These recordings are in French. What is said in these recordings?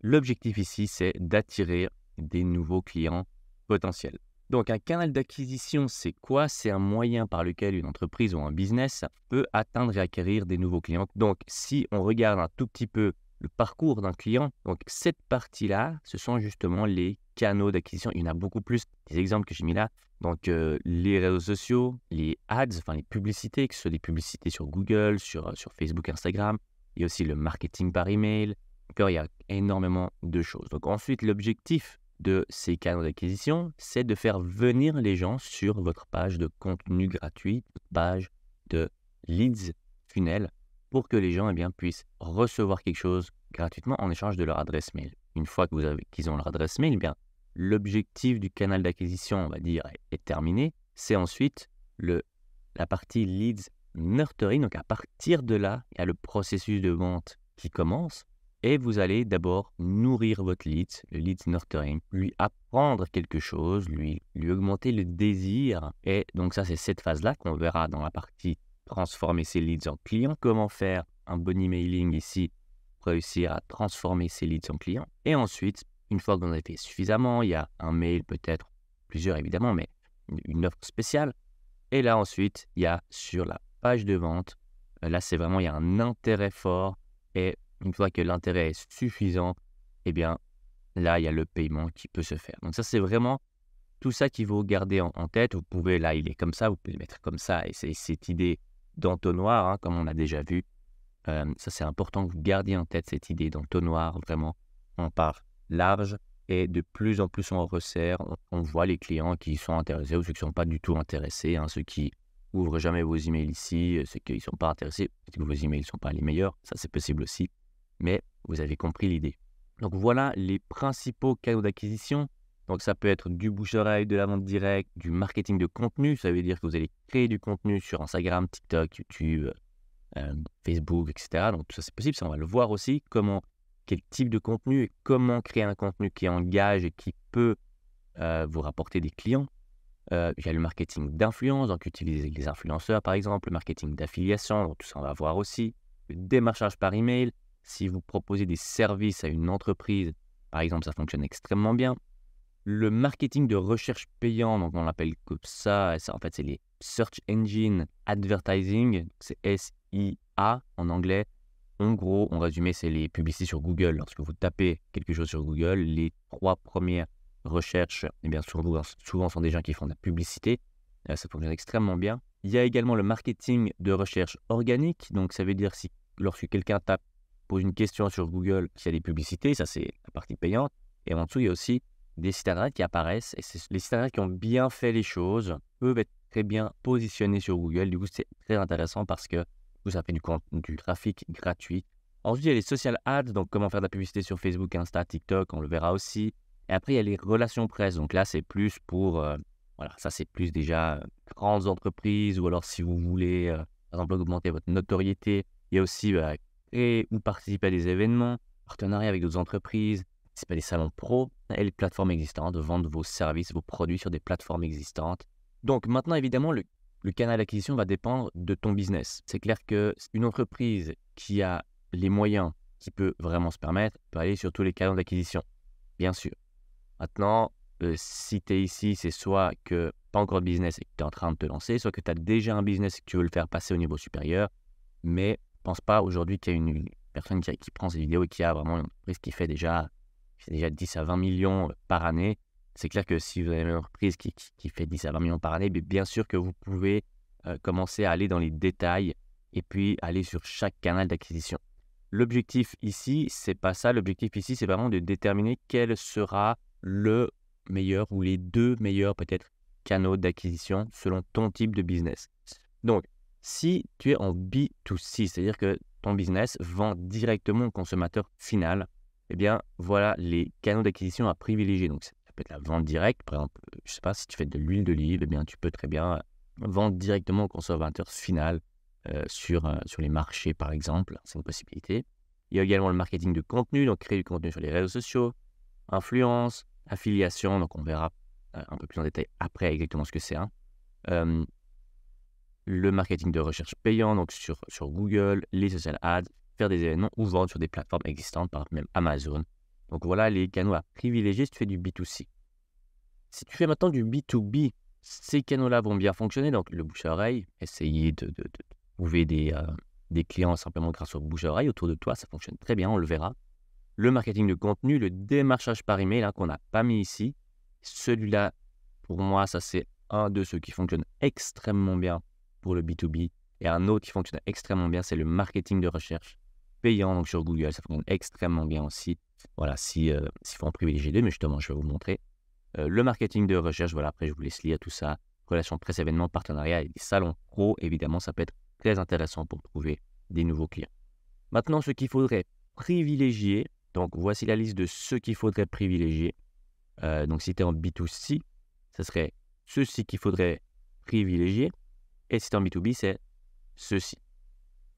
l'objectif ici, c'est d'attirer des nouveaux clients potentiels. Donc, un canal d'acquisition, c'est quoi? C'est un moyen par lequel une entreprise ou un business peut atteindre et acquérir des nouveaux clients. Donc, si on regarde un tout petit peu le parcours d'un client, donc cette partie-là, ce sont justement les canaux d'acquisition. Il y en a beaucoup plus. Des exemples que j'ai mis là. Donc, les réseaux sociaux, les ads, enfin les publicités, que ce soit des publicités sur Google, sur Facebook, Instagram. Il y a aussi le marketing par email. Encore, il y a énormément de choses. Donc ensuite, l'objectif de ces canaux d'acquisition, c'est de faire venir les gens sur votre page de contenu gratuit, page de leads funnel, pour que les gens puissent recevoir quelque chose gratuitement en échange de leur adresse mail. Une fois qu'ils ont leur adresse mail, l'objectif du canal d'acquisition, on va dire, est terminé. C'est ensuite la partie leads nurturing. Donc à partir de là, il y a le processus de vente qui commence. Et vous allez d'abord nourrir votre lead, le lead nurturing, lui apprendre quelque chose, lui augmenter le désir. Et donc ça, c'est cette phase-là qu'on verra dans la partie transformer ses leads en clients. Comment faire un bon emailing ici pour réussir à transformer ses leads en clients. Et ensuite, une fois que vous en avez fait suffisamment, il y a un mail peut-être, plusieurs évidemment, mais une offre spéciale. Et là ensuite, il y a sur la page de vente, là c'est vraiment, il y a un intérêt fort. Et une fois que l'intérêt est suffisant, là, il y a le paiement qui peut se faire. Donc ça, c'est vraiment tout ça qu'il faut garder en tête. Vous pouvez, là, il est comme ça, vous pouvez le mettre comme ça. Et c'est cette idée d'entonnoir, comme on a déjà vu. Ça, c'est important que vous gardiez en tête cette idée d'entonnoir. Vraiment, on part large et de plus en plus on resserre. On voit les clients qui sont intéressés ou ceux qui ne sont pas du tout intéressés. Ceux qui ouvrent jamais vos emails ici, ceux qui ne sont pas intéressés, peut-être que vos emails ne sont pas les meilleurs. Ça, c'est possible aussi. Mais vous avez compris l'idée. Donc voilà les principaux canaux d'acquisition. Donc ça peut être du bouche-oreille, de la vente directe, du marketing de contenu. Ça veut dire que vous allez créer du contenu sur Instagram, TikTok, YouTube, Facebook, etc. Donc tout ça c'est possible. Ça on va le voir aussi. Quel type de contenu et comment créer un contenu qui engage et qui peut vous rapporter des clients. Il y a le marketing d'influence, donc utiliser les influenceurs par exemple, le marketing d'affiliation, donc tout ça on va voir aussi. Le démarchage par email. Si vous proposez des services à une entreprise, par exemple, ça fonctionne extrêmement bien. Le marketing de recherche payant, donc on l'appelle comme ça, en fait, c'est les Search Engine Advertising, c'est SIA en anglais. En gros, en résumé, c'est les publicités sur Google. Lorsque vous tapez quelque chose sur Google, les 3 premières recherches, souvent sont des gens qui font de la publicité. Ça fonctionne extrêmement bien. Il y a également le marketing de recherche organique, donc ça veut dire si lorsque quelqu'un pose une question sur Google, qu'il y a des publicités, ça c'est la partie payante. Et en dessous, il y a aussi des sites internet qui apparaissent. Et les sites internet qui ont bien fait les choses peuvent être très bien positionnés sur Google. Du coup, c'est très intéressant parce que ça fait du trafic gratuit. Ensuite, il y a les social ads, donc comment faire de la publicité sur Facebook, Insta, TikTok, on le verra aussi. Et après, il y a les relations presse. Donc là, c'est plus pour, ça c'est plus déjà grandes entreprises ou alors si vous voulez, par exemple, augmenter votre notoriété. Il y a aussi créer ou participer à des événements, partenariat avec d'autres entreprises, participer à des salons pro et les plateformes existantes, vendre vos services, vos produits sur des plateformes existantes. Donc maintenant, évidemment, le canal d'acquisition va dépendre de ton business. C'est clair qu'une entreprise qui a les moyens, qui peut vraiment se permettre, peut aller sur tous les canaux d'acquisition, bien sûr. Maintenant, si tu es ici, c'est soit que tu n'as pas encore de business et que tu es en train de te lancer, soit que tu as déjà un business et que tu veux le faire passer au niveau supérieur, mais pense pas aujourd'hui qu'il y a une personne qui prend ces vidéos et qui a vraiment une entreprise qui fait déjà 10 à 20 millions par année. C'est clair que si vous avez une entreprise qui fait 10 à 20 millions par année, bien sûr que vous pouvez commencer à aller dans les détails et puis aller sur chaque canal d'acquisition. L'objectif ici, c'est pas ça. L'objectif ici, c'est vraiment de déterminer quel sera le meilleur ou les 2 meilleurs peut-être canaux d'acquisition selon ton type de business. Donc, si tu es en B2C, c'est-à-dire que ton business vend directement au consommateur final, voilà les canaux d'acquisition à privilégier. Donc, ça peut être la vente directe. Par exemple, je ne sais pas, si tu fais de l'huile d'olive, tu peux très bien vendre directement au consommateur final sur les marchés, par exemple. C'est une possibilité. Il y a également le marketing de contenu, donc créer du contenu sur les réseaux sociaux, influence, affiliation. Donc, on verra un peu plus en détail après exactement ce que c'est. Le marketing de recherche payant, donc sur Google, les social ads, faire des événements ou vendre sur des plateformes existantes, par exemple même Amazon. Donc voilà les canaux à privilégier si tu fais du B2C. Si tu fais maintenant du B2B, ces canaux-là vont bien fonctionner. Donc le bouche à oreille, essayer de trouver des clients simplement grâce au bouche à oreille autour de toi, ça fonctionne très bien, on le verra. Le marketing de contenu, le démarchage par email qu'on n'a pas mis ici, celui-là, pour moi, ça c'est un de ceux qui fonctionne extrêmement bien pour le B2B. Et un autre qui fonctionne extrêmement bien, c'est le marketing de recherche payant donc sur Google. Ça fonctionne extrêmement bien aussi. Voilà, s'il faut en privilégier deux, mais justement, je vais vous montrer. Le marketing de recherche, voilà, après je vous laisse lire tout ça. Relations presse, événements, partenariats et des salons pro, évidemment, ça peut être très intéressant pour trouver des nouveaux clients. Maintenant, ce qu'il faudrait privilégier, donc voici la liste de ceux qu'il faudrait privilégier. Donc si tu es en B2C, ce serait ceux-ci qu'il faudrait privilégier. Et si tu es en B2B, c'est ceux-ci.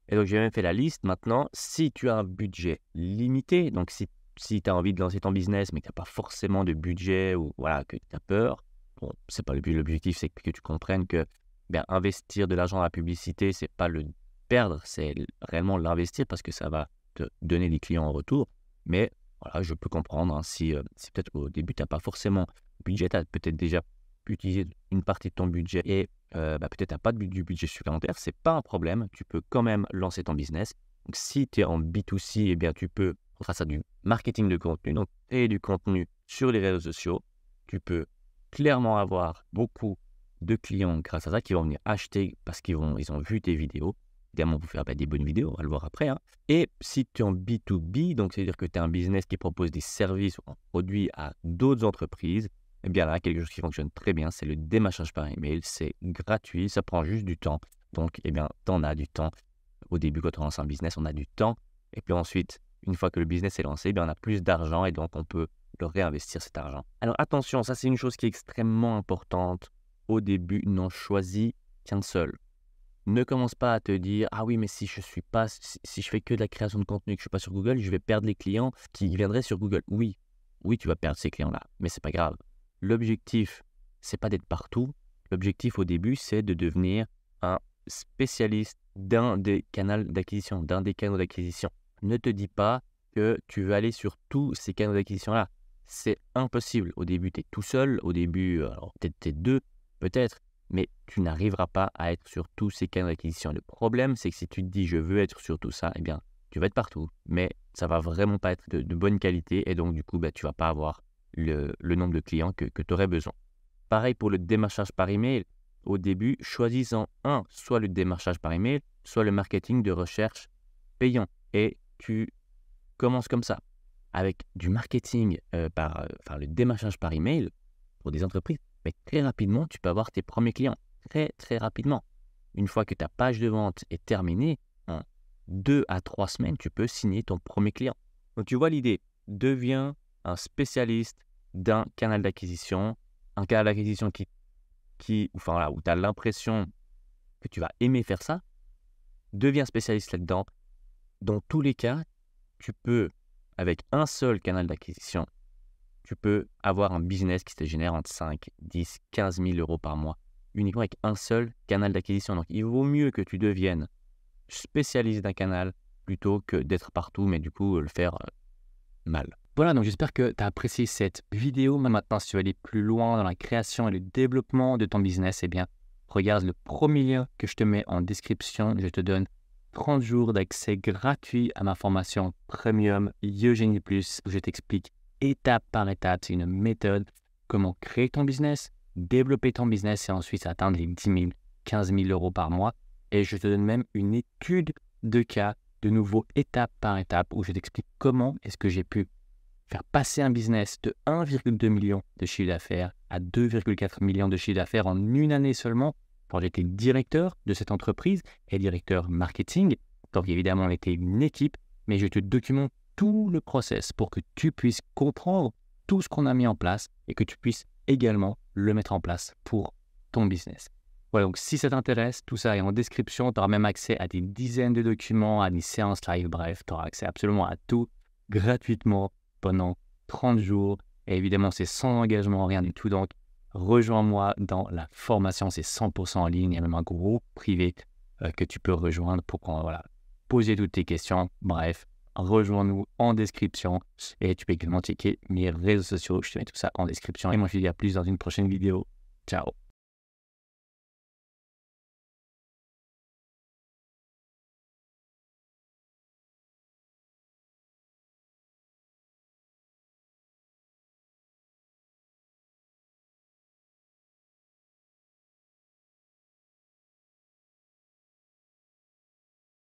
Et donc j'ai même fait la liste. Maintenant, si tu as un budget limité, donc si tu as envie de lancer ton business, mais que tu n'as pas forcément de budget ou voilà, que tu as peur, bon, c'est pas le but. L'objectif, c'est que tu comprennes que investir de l'argent dans la publicité, c'est pas le perdre, c'est réellement l'investir parce que ça va te donner des clients en retour. Mais voilà, je peux comprendre si peut-être au début, tu n'as pas forcément de budget, tu as peut-être déjà utilisé une partie de ton budget et peut-être tu n'as pas du budget supplémentaire, c'est pas un problème, tu peux quand même lancer ton business. Donc si tu es en B2C, tu peux, grâce à du marketing de contenu, donc créer du contenu sur les réseaux sociaux, tu peux clairement avoir beaucoup de clients grâce à ça qui vont venir acheter parce qu'ils ont vu tes vidéos. Évidemment, pour faire des bonnes vidéos, on va le voir après. Et si tu es en B2B, donc c'est-à-dire que tu es un business qui propose des services ou un produit à d'autres entreprises, là, quelque chose qui fonctionne très bien, c'est le démarchage par email. C'est gratuit, ça prend juste du temps. Donc, tu en as du temps. Au début, quand on lance un business, on a du temps. Et puis ensuite, une fois que le business est lancé, on a plus d'argent et donc on peut le réinvestir cet argent. Alors attention, ça c'est une chose qui est extrêmement importante. Au début, n'en choisis qu'un seul. Ne commence pas à te dire « Ah oui, mais si je fais que de la création de contenu et que je ne suis pas sur Google, je vais perdre les clients qui viendraient sur Google. » Oui, tu vas perdre ces clients-là, mais ce n'est pas grave. L'objectif, ce n'est pas d'être partout. L'objectif au début, c'est de devenir un spécialiste d'un des canaux d'acquisition, Ne te dis pas que tu veux aller sur tous ces canaux d'acquisition-là. C'est impossible. Au début, tu es tout seul. Au début, alors peut-être tu es deux, peut-être. Mais tu n'arriveras pas à être sur tous ces canaux d'acquisition. Le problème, c'est que si tu te dis « je veux être sur tout ça », tu vas être partout. Mais ça ne va vraiment pas être de bonne qualité et donc du coup, tu ne vas pas avoir le nombre de clients que tu aurais besoin. Pareil pour le démarchage par email. Au début, choisis-en un, soit le démarchage par email, soit le marketing de recherche payant. Et tu commences comme ça, avec du marketing le démarchage par email pour des entreprises. Mais très rapidement, tu peux avoir tes premiers clients. Très, très rapidement. Une fois que ta page de vente est terminée, en 2 à 3 semaines, tu peux signer ton premier client. Donc, tu vois l'idée. Deviens un spécialiste d'un canal d'acquisition. Un canal d'acquisition où tu as l'impression que tu vas aimer faire ça. Deviens spécialiste là-dedans. Dans tous les cas, tu peux, avec un seul canal d'acquisition, tu peux avoir un business qui te génère entre 5, 10, 15 000 euros par mois, uniquement avec un seul canal d'acquisition. Donc, il vaut mieux que tu deviennes spécialiste d'un canal plutôt que d'être partout, mais du coup, le faire mal. Voilà, donc j'espère que tu as apprécié cette vidéo. Maintenant, si tu veux aller plus loin dans la création et le développement de ton business, regarde le premier lien que je te mets en description. Je te donne 30 jours d'accès gratuit à ma formation premium Eugénie Plus, où je t'explique étape par étape, c'est une méthode, comment créer ton business, développer ton business et ensuite atteindre les 10 000, 15 000 euros par mois. Et je te donne même une étude de cas, de nouveau étape par étape, où je t'explique comment est-ce que j'ai pu faire passer un business de 1,2 million de chiffre d'affaires à 2,4 millions de chiffre d'affaires en une année seulement, quand j'étais directeur de cette entreprise et directeur marketing. Donc évidemment, on était une équipe, mais je te documente tout le process pour que tu puisses comprendre tout ce qu'on a mis en place et que tu puisses également le mettre en place pour ton business. Voilà, donc si ça t'intéresse, tout ça est en description. Tu auras même accès à des dizaines de documents, à des séances live, bref, tu auras accès absolument à tout gratuitement pendant 30 jours. Et évidemment, c'est sans engagement, rien du tout. Donc, rejoins-moi dans la formation, c'est 100% en ligne. Il y a même un groupe privé que tu peux rejoindre pour poser toutes tes questions. Bref, rejoins-nous en description. Et tu peux également checker mes réseaux sociaux. Je te mets tout ça en description. Et moi, je te dis à plus dans une prochaine vidéo. Ciao.